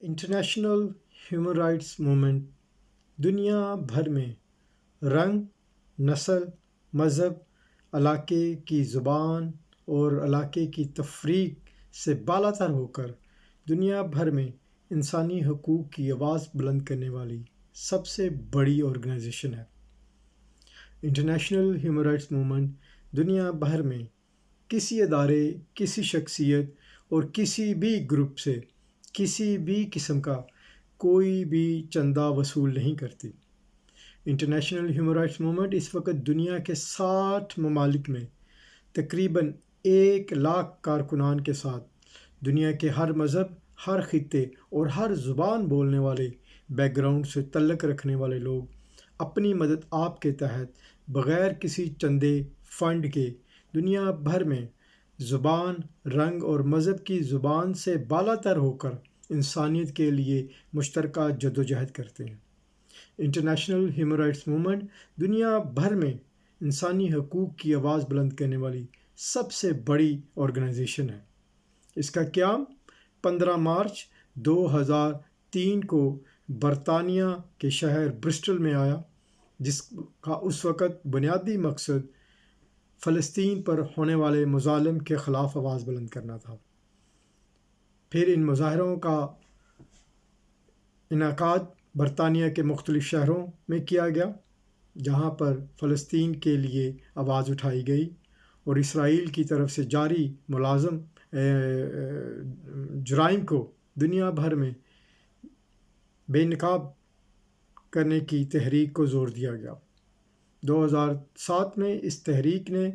International human rights movement دنیا بھر میں رنگ، نسل، مذہب، علاقے کی زبان اور علاقے کی تفریق سے بالاتر ہو کر دنیا بھر میں انسانی حقوق کی آواز بلند کرنے والی سب سے بڑی آرگنائزیشن ہے۔ انٹرنیشنل ہیومن رائٹس موومنٹ دنیا بھر میں کسی ادارے، کسی شخصیت اور کسی بھی گروپ سے کسی بھی قسم کا کوئی بھی چندہ وصول نہیں کرتی۔ انٹرنیشنل ہیومن رائٹس موومنٹ اس وقت دنیا کے 60 ممالک میں تقریباً 1,00,000 کارکنان کے ساتھ دنیا کے ہر مذہب، ہر خطے اور ہر زبان بولنے والے بیک گراؤنڈ سے تعلق رکھنے والے لوگ اپنی مدد آپ کے تحت بغیر کسی چندے فنڈ کے دنیا بھر میں زبان، رنگ اور مذہب کی زبان سے بالاتر ہو کر انسانیت کے لیے مشترکہ جدوجہد کرتے ہیں۔ انٹرنیشنل ہیومن رائٹس موومنٹ دنیا بھر میں انسانی حقوق کی آواز بلند کرنے والی سب سے بڑی آرگنائزیشن ہے۔ اس کا قیام 15 مارچ 2003 کو برطانیہ کے شہر برسٹل میں آیا، جس کا اس وقت بنیادی مقصد فلسطین پر ہونے والے مظالم کے خلاف آواز بلند کرنا تھا۔ پھر ان مظاہروں کا انعقاد برطانیہ کے مختلف شہروں میں کیا گیا، جہاں پر فلسطین کے لیے آواز اٹھائی گئی اور اسرائیل کی طرف سے جاری ملازم جرائم کو دنیا بھر میں بے نقاب کرنے کی تحریک کو زور دیا گیا۔ 2007 میں اس تحریک نے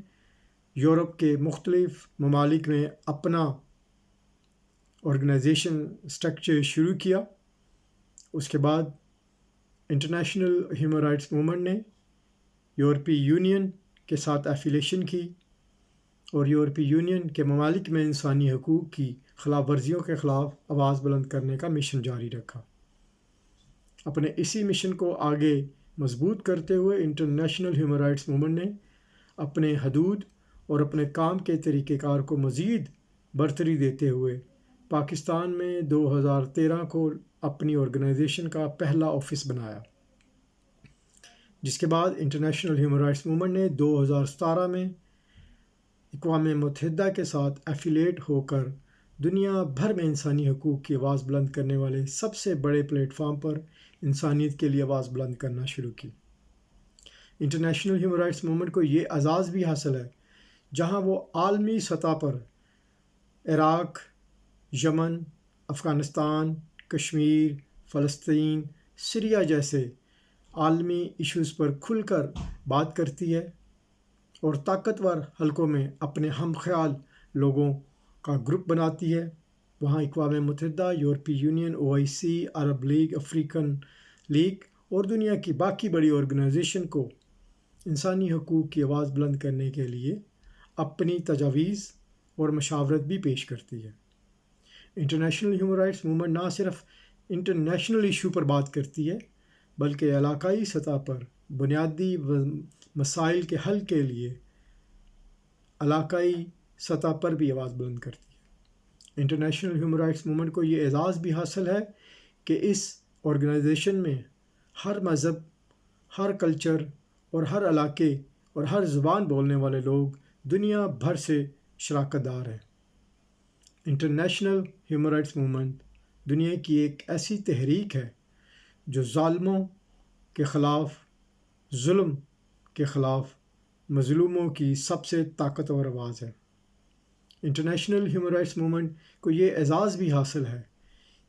یورپ کے مختلف ممالک میں اپنا آرگنائزیشن اسٹرکچر شروع کیا۔ اس کے بعد انٹرنیشنل ہیومن رائٹس موومنٹ نے یورپی یونین کے ساتھ ایفیلیشن کی اور یورپی یونین کے ممالک میں انسانی حقوق کی خلاف ورزیوں کے خلاف آواز بلند کرنے کا مشن جاری رکھا۔ اپنے اسی مشن کو آگے مضبوط کرتے ہوئے انٹرنیشنل ہیومن رائٹس موومنٹ نے اپنے حدود اور اپنے کام کے طریقہ کار کو مزید برتری دیتے ہوئے پاکستان میں 2013 کو اپنی آرگنائزیشن کا پہلا آفس بنایا، جس کے بعد انٹرنیشنل ہیومن رائٹس موومنٹ نے 2017 میں اقوام متحدہ کے ساتھ ایفیلیٹ ہو کر دنیا بھر میں انسانی حقوق کی آواز بلند کرنے والے سب سے بڑے پلیٹ فارم پر انسانیت کے لیے آواز بلند کرنا شروع کی۔ انٹرنیشنل ہیومن رائٹس موومنٹ کو یہ اعزاز بھی حاصل ہے جہاں وہ عالمی سطح پر عراق، یمن، افغانستان، کشمیر، فلسطین، سیریا جیسے عالمی ایشوز پر کھل کر بات کرتی ہے اور طاقتور حلقوں میں اپنے ہم خیال لوگوں کا گروپ بناتی ہے۔ وہاں اقوام متحدہ، یورپی یونین، OIC، عرب لیگ، افریقن لیگ اور دنیا کی باقی بڑی آرگنائزیشن کو انسانی حقوق کی آواز بلند کرنے کے لیے اپنی تجاویز اور مشاورت بھی پیش کرتی ہے۔ انٹرنیشنل ہیومن رائٹس موومنٹ نہ صرف انٹرنیشنل ایشو پر بات کرتی ہے بلکہ علاقائی سطح پر بنیادی مسائل کے حل کے لیے علاقائی سطح پر بھی آواز بلند کرتی ہے۔ انٹرنیشنل ہیومن رائٹس موومنٹ کو یہ اعزاز بھی حاصل ہے کہ اس آرگنائزیشن میں ہر مذہب، ہر کلچر اور ہر علاقے اور ہر زبان بولنے والے لوگ دنیا بھر سے شراکت دار ہیں۔ انٹرنیشنل ہیومن رائٹس موومنٹ دنیا کی ایک ایسی تحریک ہے جو ظالموں کے خلاف، ظلم کے خلاف مظلوموں کی سب سے طاقتور آواز ہے۔ انٹرنیشنل ہیومن رائٹس موومنٹ کو یہ اعزاز بھی حاصل ہے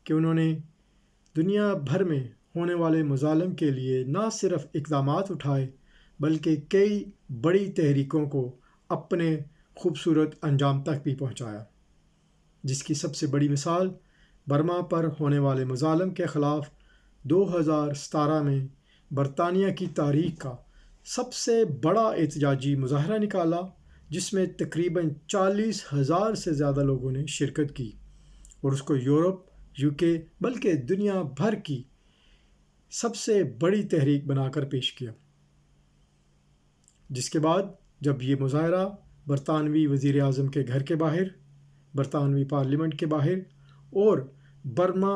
کہ انہوں نے دنیا بھر میں ہونے والے مظالم کے لیے نہ صرف اقدامات اٹھائے بلکہ کئی بڑی تحریکوں کو اپنے خوبصورت انجام تک بھی پہنچایا، جس کی سب سے بڑی مثال برما پر ہونے والے مظالم کے خلاف 2017 میں برطانیہ کی تاریخ کا سب سے بڑا احتجاجی مظاہرہ نکالا، جس میں تقریباً 40,000 سے زیادہ لوگوں نے شرکت کی اور اس کو یورپ، UK بلکہ دنیا بھر کی سب سے بڑی تحریک بنا کر پیش کیا۔ جس کے بعد جب یہ مظاہرہ برطانوی وزیر اعظم کے گھر کے باہر، برطانوی پارلیمنٹ کے باہر اور برما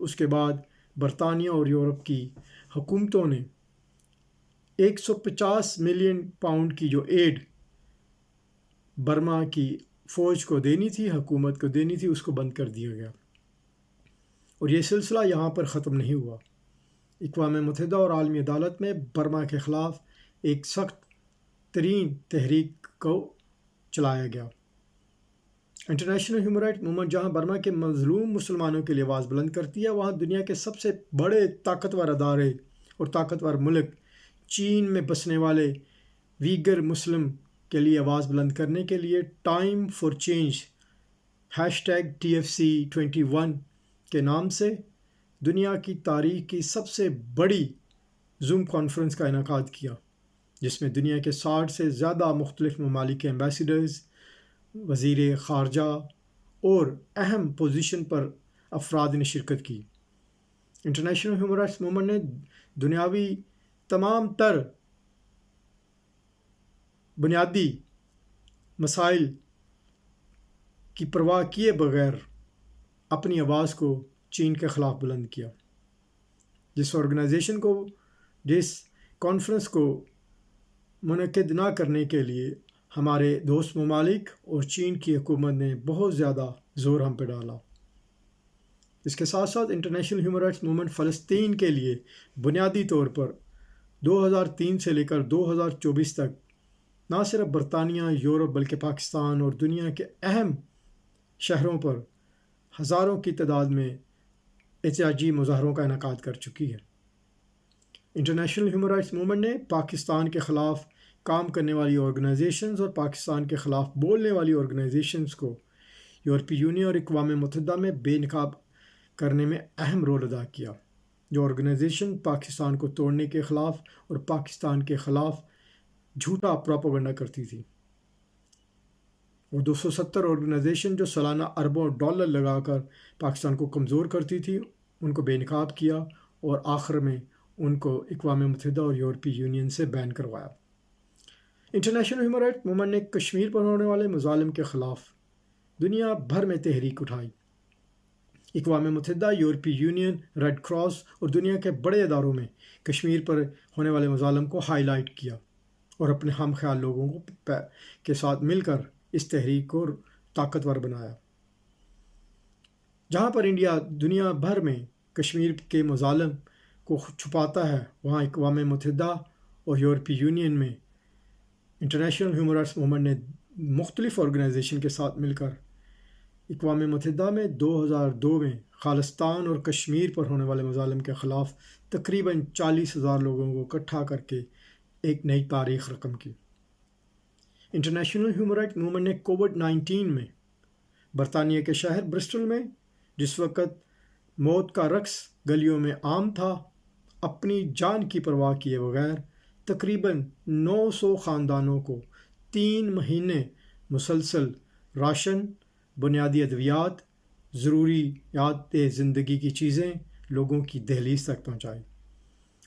اس کے بعد برطانیہ اور یورپ کی حکومتوں نے 150 ملین پاؤنڈ کی جو ایڈ برما کی فوج کو دینی تھی، حکومت کو دینی تھی، اس کو بند کر دیا گیا. اور یہ سلسلہ یہاں پر ختم نہیں ہوا. اقوام متحدہ اور عالمی عدالت میں برما کے خلاف ایک سخت ترین تحریک کو چلایا گیا. انٹرنیشنل ہیومن رائٹ موومنٹ جہاں برما کے مظلوم مسلمانوں کے لیے آواز بلند کرتی ہے، وہاں دنیا کے سب سے بڑے طاقتور ادارے اور طاقتور ملک چین میں بسنے والے ویگر مسلم کے لیے آواز بلند کرنے کے لیے ٹائم فار چینج #TFC21 کے نام سے دنیا کی تاریخ کی سب سے بڑی زوم کانفرنس کا انعقاد کیا، جس میں دنیا کے 60 سے زیادہ مختلف ممالک کے ایمبیسیڈرز، وزیر خارجہ اور اہم پوزیشن پر افراد نے شرکت کی. انٹرنیشنل ہیومن رائٹس موومنٹ نے دنیاوی تمام تر بنیادی مسائل کی پرواہ کیے بغیر اپنی آواز کو چین کے خلاف بلند کیا. جس کانفرنس کو منعقد نہ کرنے کے لیے ہمارے دوست ممالک اور چین کی حکومت نے بہت زیادہ زور ہم پہ ڈالا. اس کے ساتھ ساتھ انٹرنیشنل ہیومن رائٹس موومنٹ فلسطین کے لیے بنیادی طور پر 2003 سے لے کر 2024 تک نہ صرف برطانیہ، یورپ، بلکہ پاکستان اور دنیا کے اہم شہروں پر ہزاروں کی تعداد میں احتجاجی مظاہروں کا انعقاد کر چکی ہے. انٹرنیشنل ہیومن رائٹس موومنٹ نے پاکستان کے خلاف کام کرنے والی آرگنائزیشنز اور پاکستان کے خلاف بولنے والی آرگنائزیشنز کو یورپی یونین اور اقوام متحدہ میں بے نقاب کرنے میں اہم رول ادا کیا. جو آرگنائزیشن پاکستان کو توڑنے کے خلاف اور پاکستان کے خلاف جھوٹا پروپیگنڈا کرتی تھی، وہ 270 آرگنائزیشن جو سالانہ اربوں ڈالر لگا کر پاکستان کو کمزور کرتی تھی، ان کو بے نقاب کیا اور آخر میں ان کو اقوام متحدہ اور یورپی یونین سے بین کروایا. انٹرنیشنل ہیومن رائٹ موومنٹ نے کشمیر پر ہونے والے مظالم کے خلاف دنیا بھر میں تحریک اٹھائی. اقوام متحدہ، یورپی یونین، ریڈ کراس اور دنیا کے بڑے اداروں میں کشمیر پر ہونے والے مظالم کو ہائی لائٹ کیا اور اپنے ہم خیال لوگوں کے ساتھ مل کر اس تحریک کو طاقتور بنایا. جہاں پر انڈیا دنیا بھر میں کشمیر کے مظالم کو چھپاتا ہے، وہاں اقوام متحدہ اور یورپی یونین میں انٹرنیشنل ہیومن رائٹس موومنٹ نے مختلف آرگنائزیشن کے ساتھ مل کر اقوام متحدہ میں 2002 میں خالصتان اور کشمیر پر ہونے والے مظالم کے خلاف تقریباً 40,000 لوگوں کو اکٹھا کر کے ایک نئی تاریخ رقم کی. انٹرنیشنل ہیومن رائٹ موومنٹ نے کووڈ-19 میں برطانیہ کے شہر برسٹل میں، جس وقت موت کا رقص گلیوں میں عام تھا، اپنی جان کی پرواہ کیے بغیر تقریباً 900 خاندانوں کو 3 مہینے مسلسل راشن، بنیادی ادویات، ضروریات زندگی کی چیزیں لوگوں کی دہلیز تک پہنچائی،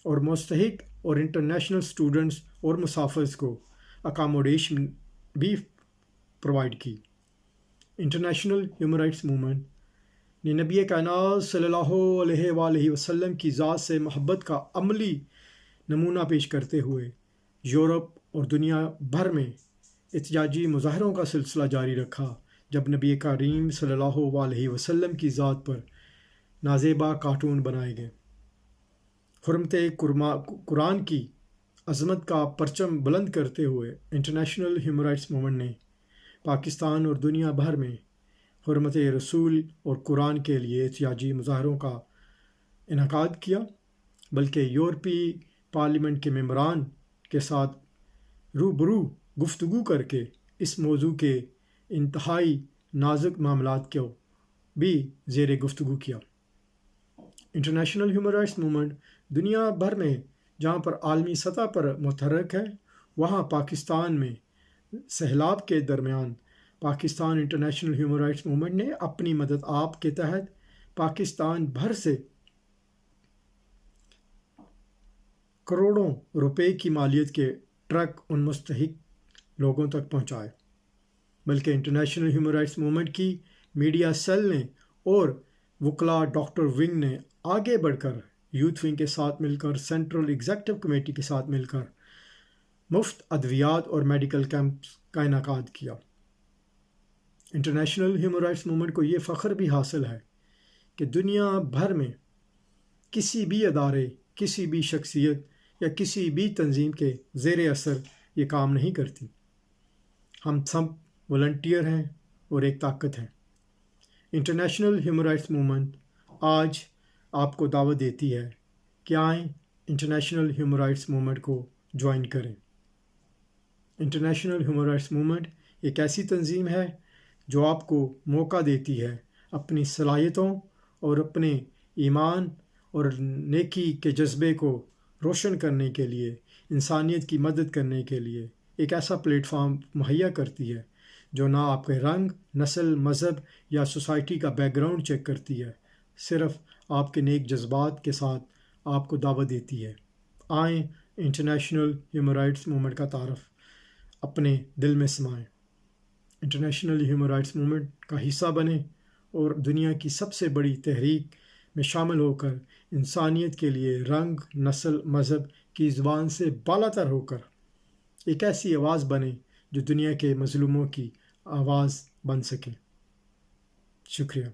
اور مستحق اور انٹرنیشنل اسٹوڈنٹس اور مسافرز کو اکاموڈیشن بھی پرووائڈ کی. انٹرنیشنل ہیومن رائٹس موومنٹ نے نبی کائنات صلی اللہ علیہ وآلہ وسلم کی ذات سے محبت کا عملی نمونہ پیش کرتے ہوئے یورپ اور دنیا بھر میں احتجاجی مظاہروں کا سلسلہ جاری رکھا، جب نبی کریم صلی اللہ علیہ وسلم کی ذات پر نازیبا کارٹون بنائے گئے. حرمت قرآن کی عظمت کا پرچم بلند کرتے ہوئے انٹرنیشنل ہیومن رائٹس موومنٹ نے پاکستان اور دنیا بھر میں حرمت رسول اور قرآن کے لیے احتجاجی مظاہروں کا انعقاد کیا، بلکہ یورپی پارلیمنٹ کے ممبران کے ساتھ روبرو گفتگو کر کے اس موضوع کے انتہائی نازک معاملات کو بھی زیر گفتگو کیا. انٹرنیشنل ہیومن رائٹس موومنٹ دنیا بھر میں جہاں پر عالمی سطح پر متحرک ہے، وہاں پاکستان میں سیلاب کے درمیان Pakistan international human rights movement نے اپنی مدد آپ کے تحت پاکستان بھر سے کروڑوں روپے کی مالیت کے ٹرک ان مستحق لوگوں تک پہنچائے. بلکہ انٹرنیشنل ہیومن رائٹس موومنٹ کی میڈیا سیل نے اور وکلا ڈاکٹر ونگ نے آگے بڑھ کر یوتھ ونگ کے ساتھ مل کر سینٹرل ایگزیکٹو کمیٹی کے ساتھ مل کر مفت ادویات اور میڈیکل کیمپس کا انعقاد کیا۔ انٹرنیشنل ہیومن رائٹس موومنٹ کو یہ فخر بھی حاصل ہے کہ دنیا بھر میں کسی بھی ادارے، کسی بھی شخصیت یا کسی بھی تنظیم کے زیر اثر یہ کام نہیں کرتی۔ ہم سب والنٹیئر ہیں اور ایک طاقت ہیں۔ انٹرنیشنل ہیومن رائٹس موومنٹ آج آپ کو دعوت دیتی ہے کہ آئیں انٹرنیشنل ہیومن رائٹس موومنٹ کو جوائن کریں۔ انٹرنیشنل ہیومن رائٹس موومنٹ ایک ایسی تنظیم ہے جو آپ کو موقع دیتی ہے اپنی صلاحیتوں اور اپنے ایمان اور نیکی کے جذبے کو روشن کرنے کے لیے، انسانیت کی مدد کرنے کے لیے ایک ایسا پلیٹ فارم مہیا کرتی ہے جو نہ آپ کے رنگ، نسل، مذہب یا سوسائٹی کا بیک گراؤنڈ چیک کرتی ہے، صرف آپ کے نیک جذبات کے ساتھ آپ کو دعوت دیتی ہے۔ آئیں انٹرنیشنل ہیومن رائٹس موومنٹ کا تعارف اپنے دل میں سمائیں، انٹرنیشنل ہیومن رائٹس موومنٹ کا حصہ بنیں اور دنیا کی سب سے بڑی تحریک میں شامل ہو کر انسانیت کے لیے رنگ، نسل، مذہب کی زبان سے بالا تر ہو کر ایک ایسی آواز بنے جو دنیا کے مظلوموں کی آواز بن سکے۔ شکریہ۔